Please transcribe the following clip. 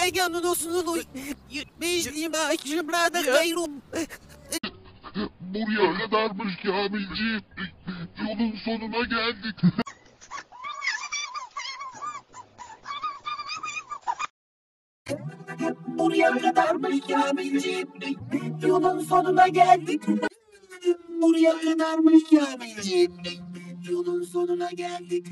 ganun sunuluy. Meclim akşamlarda gayrım. Buraya kadarmış Kamilciğim. Yolun sonuna geldik. Buraya kadarmış Kamilciğim. Yolun sonuna geldik. Buraya kadarmış Kamilciğim. Yolun sonuna geldik.